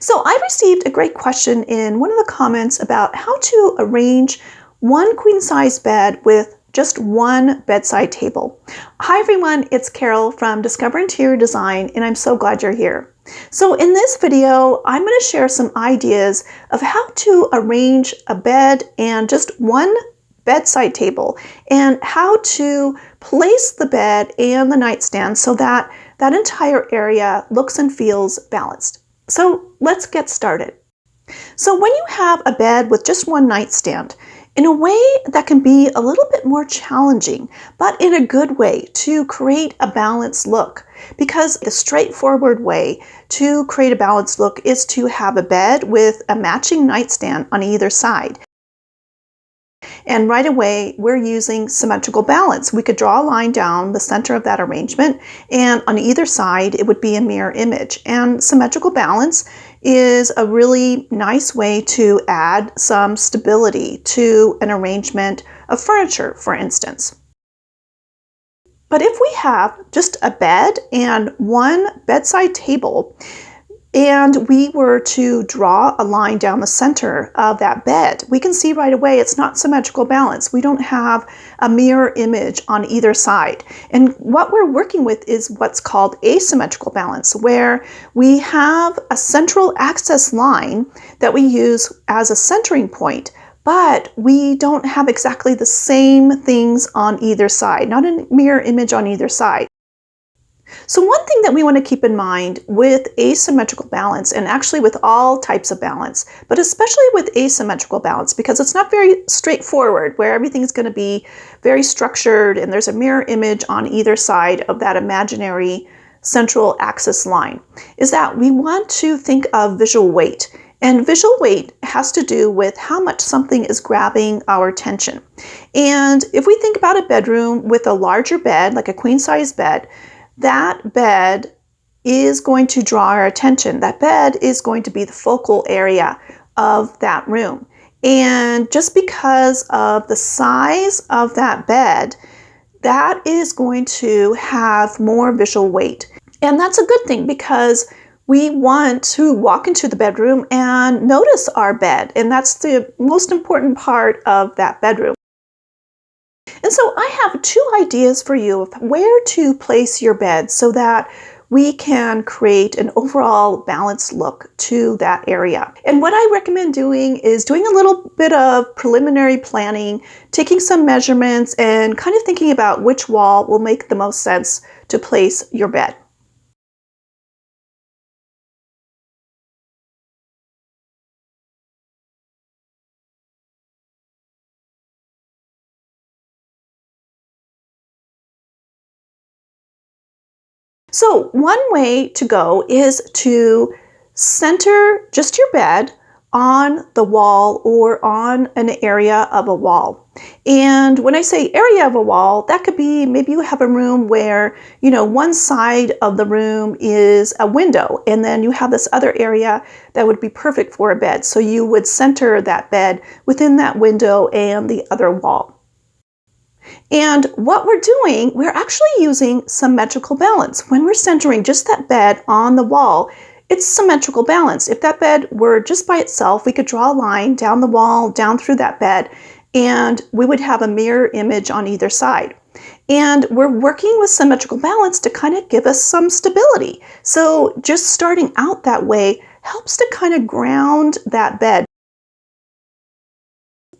So I received a great question in one of the comments about how to arrange one queen size bed with just one bedside table. Hi everyone, it's Carol from Discover Interior Design, and I'm so glad you're here. So in this video, I'm going to share some ideas of how to arrange a bed and just one bedside table, and how to place the bed and the nightstand so that that entire area looks and feels balanced. So let's get started. So when you have a bed with just one nightstand, in a way that can be a little bit more challenging, but in a good way to create a balanced look. Because the straightforward way to create a balanced look is to have a bed with a matching nightstand on either side. And right away, we're using symmetrical balance. We could draw a line down the center of that arrangement, and on either side, it would be a mirror image. And symmetrical balance is a really nice way to add some stability to an arrangement of furniture, for instance. But if we have just a bed and one bedside table, and we were to draw a line down the center of that bed, we can see right away it's not symmetrical balance. We don't have a mirror image on either side. And what we're working with is what's called asymmetrical balance, where we have a central access line that we use as a centering point, but we don't have exactly the same things on either side, not a mirror image on either side. So one thing that we want to keep in mind with asymmetrical balance, and actually with all types of balance, but especially with asymmetrical balance, because it's not very straightforward where everything is going to be very structured and there's a mirror image on either side of that imaginary central axis line, is that we want to think of visual weight. And visual weight has to do with how much something is grabbing our attention. And if we think about a bedroom with a larger bed, like a queen size bed, that bed is going to draw our attention. That bed is going to be the focal area of that room. And just because of the size of that bed, that is going to have more visual weight. And that's a good thing, because we want to walk into the bedroom and notice our bed. And that's the most important part of that bedroom. And so I have two ideas for you of where to place your bed so that we can create an overall balanced look to that area. And what I recommend doing is doing a little bit of preliminary planning, taking some measurements, and kind of thinking about which wall will make the most sense to place your bed. So one way to go is to center just your bed on the wall or on an area of a wall. And when I say area of a wall, that could be maybe you have a room where, one side of the room is a window, and then you have this other area that would be perfect for a bed. So you would center that bed within that window and the other wall. And what we're doing, we're actually using symmetrical balance. When we're centering just that bed on the wall, it's symmetrical balance. If that bed were just by itself, we could draw a line down the wall, down through that bed, and we would have a mirror image on either side. And we're working with symmetrical balance to kind of give us some stability. So just starting out that way helps to kind of ground that bed.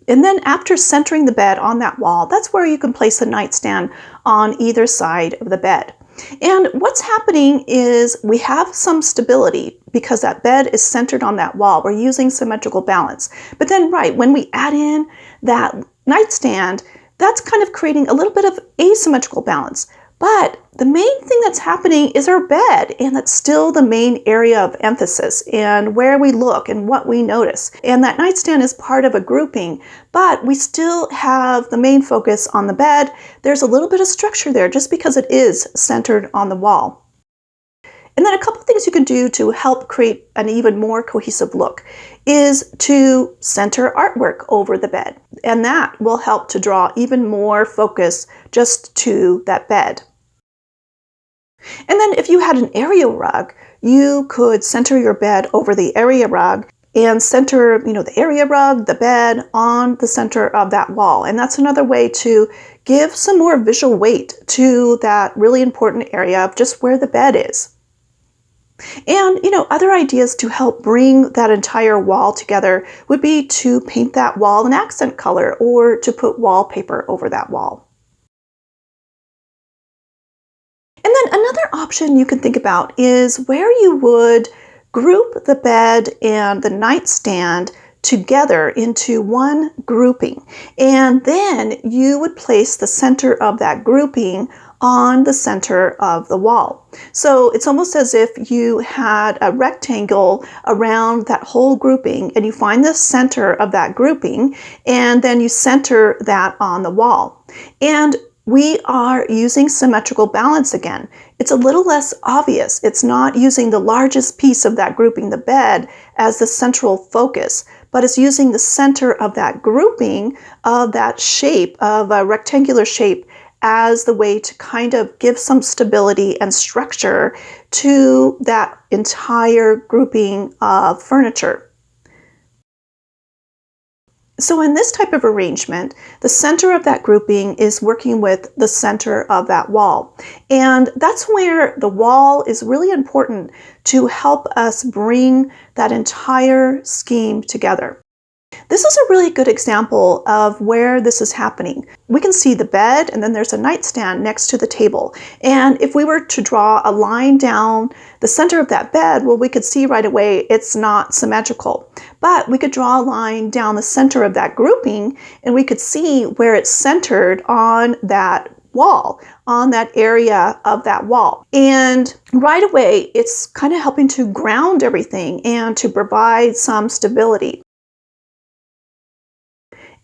And then after centering the bed on that wall, that's where you can place the nightstand on either side of the bed. And what's happening is we have some stability because that bed is centered on that wall. We're using symmetrical balance. But then, when we add in that nightstand, that's kind of creating a little bit of asymmetrical balance. But the main thing that's happening is our bed, and that's still the main area of emphasis and where we look and what we notice. And that nightstand is part of a grouping, but we still have the main focus on the bed. There's a little bit of structure there just because it is centered on the wall. And then a couple things you can do to help create an even more cohesive look is to center artwork over the bed. And that will help to draw even more focus just to that bed. And then if you had an area rug, you could center your bed over the area rug and center, the area rug, the bed on the center of that wall. And that's another way to give some more visual weight to that really important area of just where the bed is. And, other ideas to help bring that entire wall together would be to paint that wall an accent color or to put wallpaper over that wall. And then another option you can think about is where you would group the bed and the nightstand together into one grouping. And then you would place the center of that grouping on the center of the wall. So it's almost as if you had a rectangle around that whole grouping, and you find the center of that grouping, and then you center that on the wall. And we are using symmetrical balance again. It's a little less obvious. It's not using the largest piece of that grouping, the bed, as the central focus, but it's using the center of that grouping, of that shape, of a rectangular shape, as the way to kind of give some stability and structure to that entire grouping of furniture. So in this type of arrangement, the center of that grouping is working with the center of that wall. And that's where the wall is really important to help us bring that entire scheme together. This is a really good example of where this is happening. We can see the bed, and then there's a nightstand next to the table. And if we were to draw a line down the center of that bed, well, we could see right away it's not symmetrical. But we could draw a line down the center of that grouping, and we could see where it's centered on that wall, on that area of that wall. And right away, it's kind of helping to ground everything and to provide some stability.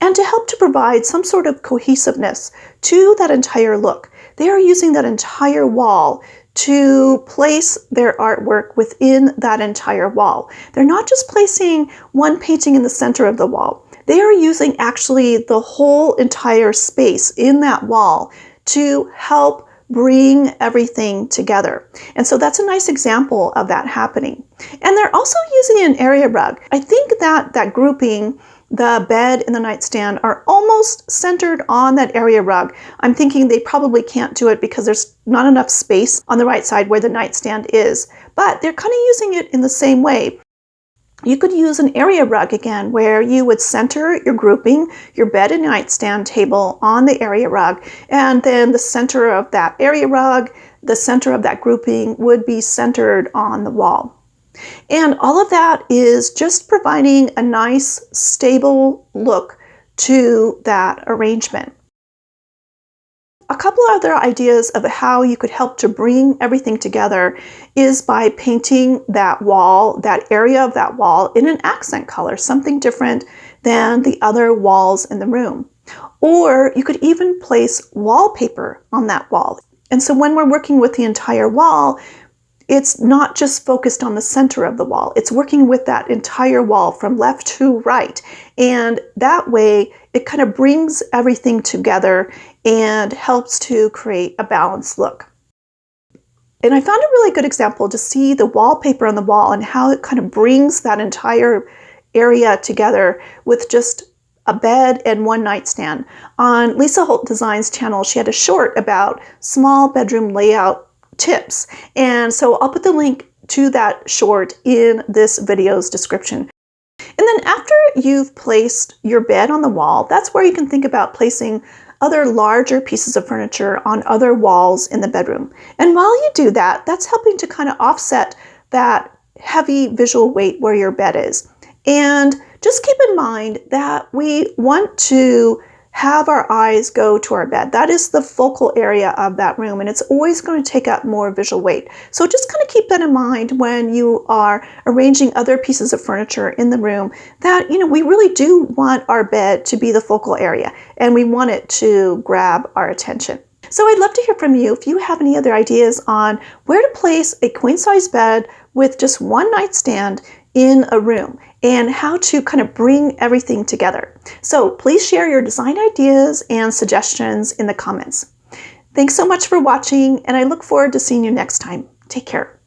And to help to provide some sort of cohesiveness to that entire look, they are using that entire wall to place their artwork within that entire wall. They're not just placing one painting in the center of the wall. They are using actually the whole entire space in that wall to help bring everything together. And so that's a nice example of that happening. And they're also using an area rug. I think that grouping, the bed and the nightstand, are almost centered on that area rug. I'm thinking they probably can't do it because there's not enough space on the right side where the nightstand is, but they're kind of using it in the same way. You could use an area rug again, where you would center your grouping, your bed and nightstand table on the area rug, and then the center of that area rug, the center of that grouping would be centered on the wall. And all of that is just providing a nice, stable look to that arrangement. A couple other ideas of how you could help to bring everything together is by painting that wall, that area of that wall, in an accent color, something different than the other walls in the room. Or you could even place wallpaper on that wall. And so when we're working with the entire wall, it's not just focused on the center of the wall. It's working with that entire wall from left to right. And that way, it kind of brings everything together and helps to create a balanced look. And I found a really good example to see the wallpaper on the wall and how it kind of brings that entire area together with just a bed and one nightstand. On Lisa Holt Design's channel, she had a short about small bedroom layout tips. And so I'll put the link to that short in this video's description. And then after you've placed your bed on the wall, that's where you can think about placing other larger pieces of furniture on other walls in the bedroom. And while you do that, that's helping to kind of offset that heavy visual weight where your bed is. And just keep in mind that we want to have our eyes go to our bed. That is the focal area of that room, and it's always going to take up more visual weight. So just kind of keep that in mind when you are arranging other pieces of furniture in the room, that, we really do want our bed to be the focal area, and we want it to grab our attention. So I'd love to hear from you if you have any other ideas on where to place a queen-size bed with just one nightstand in a room, and how to kind of bring everything together. So please share your design ideas and suggestions in the comments. Thanks so much for watching, and I look forward to seeing you next time. Take care.